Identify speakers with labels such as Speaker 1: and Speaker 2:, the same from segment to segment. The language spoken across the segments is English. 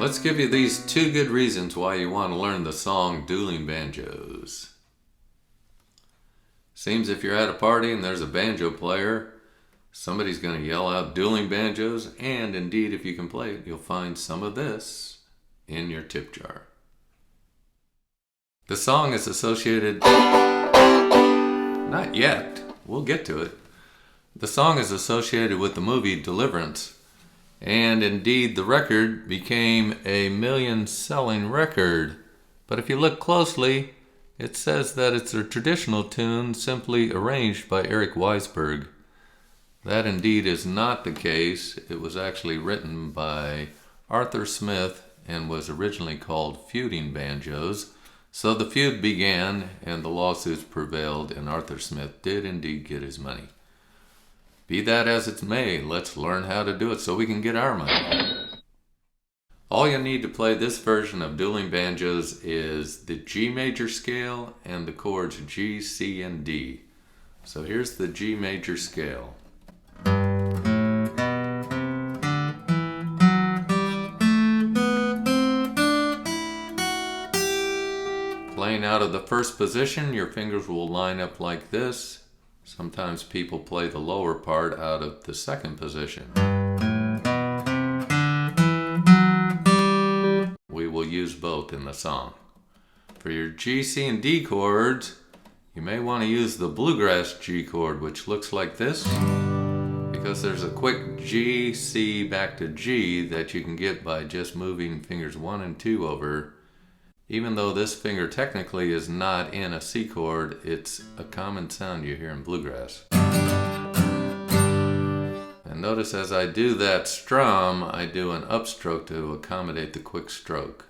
Speaker 1: Let's give you these 2 good reasons why you want to learn the song Dueling Banjos. Seems if you're at a party and there's a banjo player, somebody's going to yell out Dueling Banjos, and indeed if you can play it, you'll find some of this in your tip jar. The song is associated... Not yet. We'll get to it. The song is associated with the movie Deliverance, and indeed the record became a million-selling record. But if you look closely, it says that it's a traditional tune simply arranged by Eric Weisberg. That indeed is not the case. It was actually written by Arthur Smith and was originally called Feuding Banjos. So the feud began and the lawsuits prevailed, and Arthur Smith did indeed get his money. Be that as it may, let's learn how to do it so we can get our money. All you need to play this version of Dueling Banjos is the G major scale and the chords G, C, and D. So here's the G major scale. Playing out of the first position, your fingers will line up like this. Sometimes people play the lower part out of the second position. We will use both in the song. For your G, C, and D chords, you may want to use the bluegrass G chord, which looks like this, because there's a quick G, C back to G that you can get by just moving fingers 1 and 2 over. Even though this finger technically is not in a C chord, it's a common sound you hear in bluegrass. And notice as I do that strum, I do an upstroke to accommodate the quick stroke.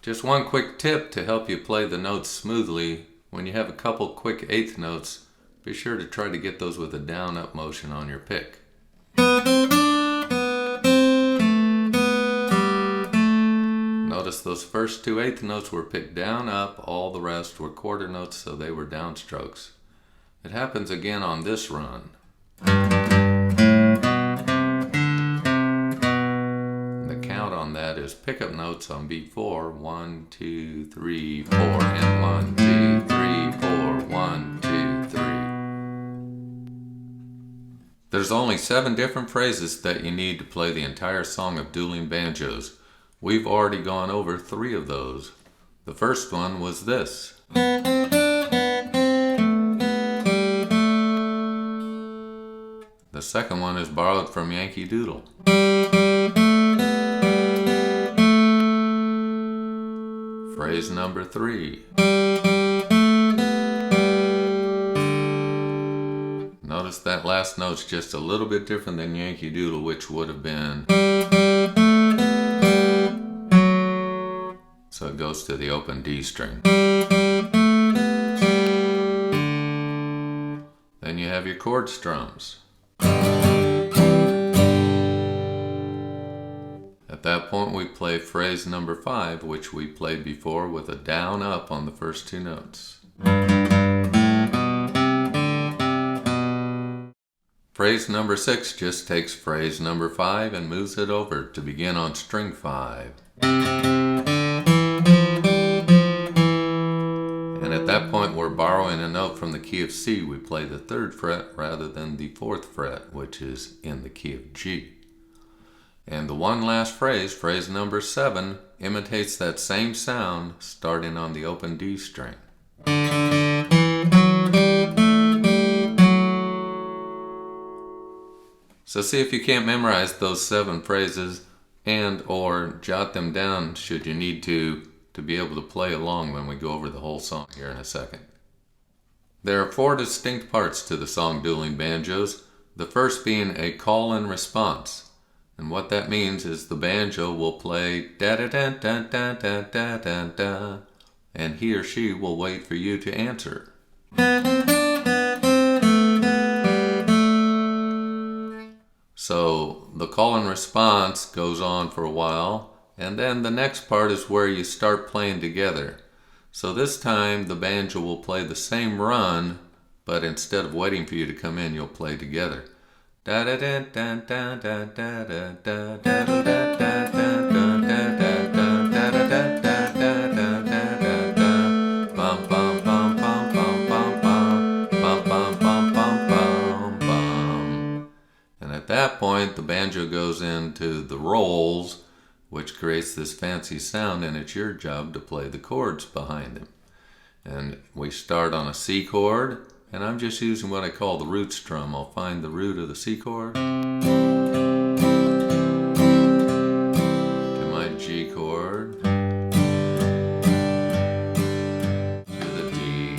Speaker 1: Just one quick tip to help you play the notes smoothly. When you have a couple quick eighth notes, be sure to try to get those with a down-up motion on your pick. Notice those first 2 eighth notes were picked down, up, all the rest were quarter notes, so they were downstrokes. It happens again on this run. The count on that is pickup notes on beat 4, 1, 2, 3, 4, and 1, 2, 3, 4, 1, 2, 3. There's only 7 different phrases that you need to play the entire song of Dueling Banjos. We've already gone over 3 of those. The first one was this. The second one is borrowed from Yankee Doodle. Phrase number 3. Notice that last note's just a little bit different than Yankee Doodle, which would have been... So it goes to the open D string. Then you have your chord strums. At that point we play phrase number 5, which we played before with a down up on the first 2 notes. Phrase number 6 just takes phrase number 5 and moves it over to begin on string 5. At that point we're borrowing a note from the key of C. We play the 3rd fret rather than the 4th fret, which is in the key of G. And the one last phrase, phrase number 7, imitates that same sound starting on the open D string. So see if you can't memorize those 7 phrases and or jot them down should you need to be able to play along when we go over the whole song here in a second. There are 4 distinct parts to the song Dueling Banjos, the first being a call and response. And what that means is the banjo will play da-da-da-da-da-da-da-da, and he or she will wait for you to answer. So the call and response goes on for a while, and then the next part is where you start playing together. So this time the banjo will play the same run, but instead of waiting for you to come in, you'll play together. Da da da da da da da da da da da da at that point, the banjo goes into the rolls, which creates this fancy sound, and it's your job to play the chords behind them. And we start on a C chord, and I'm just using what I call the root strum. I'll find the root of the C chord, to my G chord, to the D.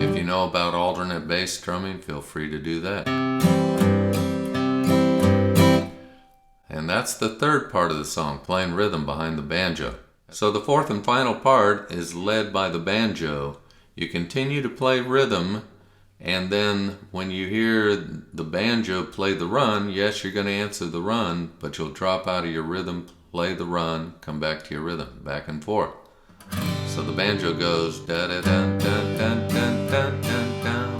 Speaker 1: If you know about alternate bass strumming, feel free to do that. And that's the third part of the song, playing rhythm behind the banjo. So the fourth and final part is led by the banjo. You continue to play rhythm, and then when you hear the banjo play the run, yes, you're going to answer the run, but you'll drop out of your rhythm, play the run, come back to your rhythm, back and forth. So the banjo goes da da da da da da da da da da da da.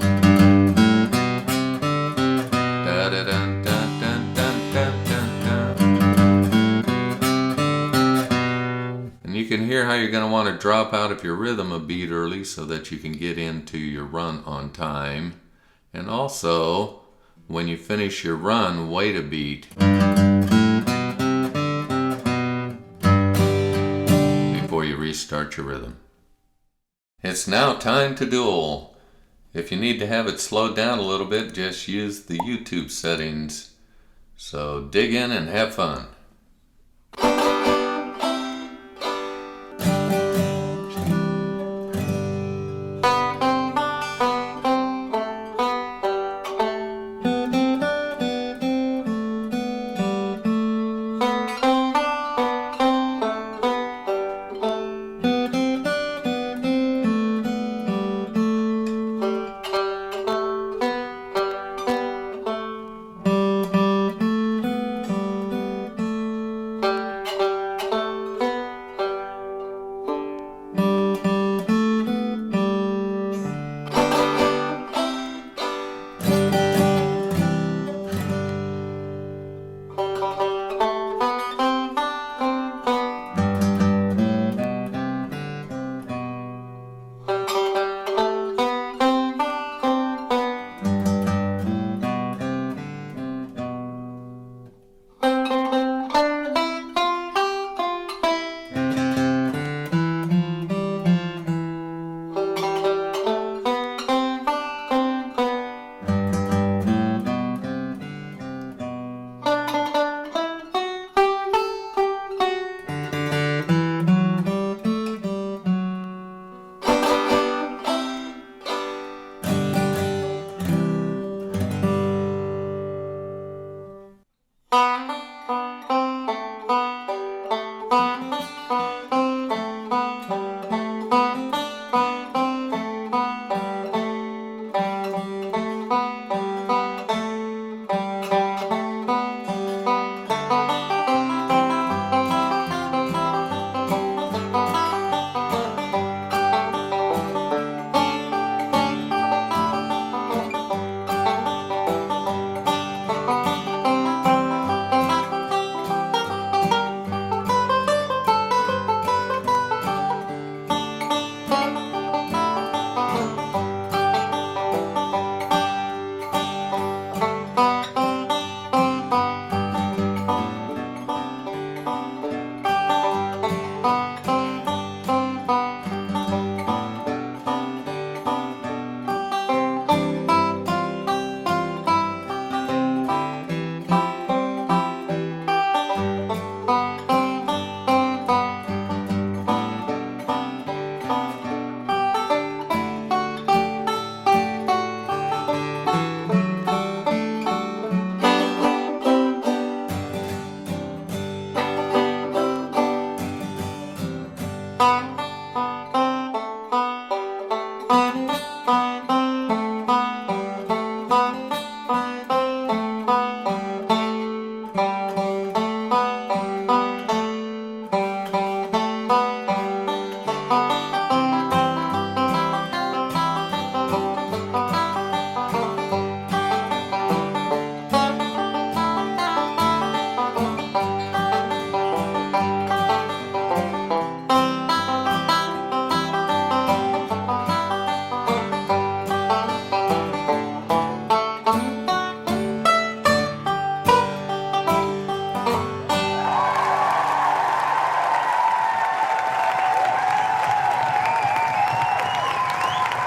Speaker 1: You can hear how you're going to want to drop out of your rhythm a beat early so that you can get into your run on time. And also, when you finish your run, wait a beat before you restart your rhythm. It's now time to duel. If you need to have it slowed down a little bit, just use the YouTube settings. So dig in and have fun.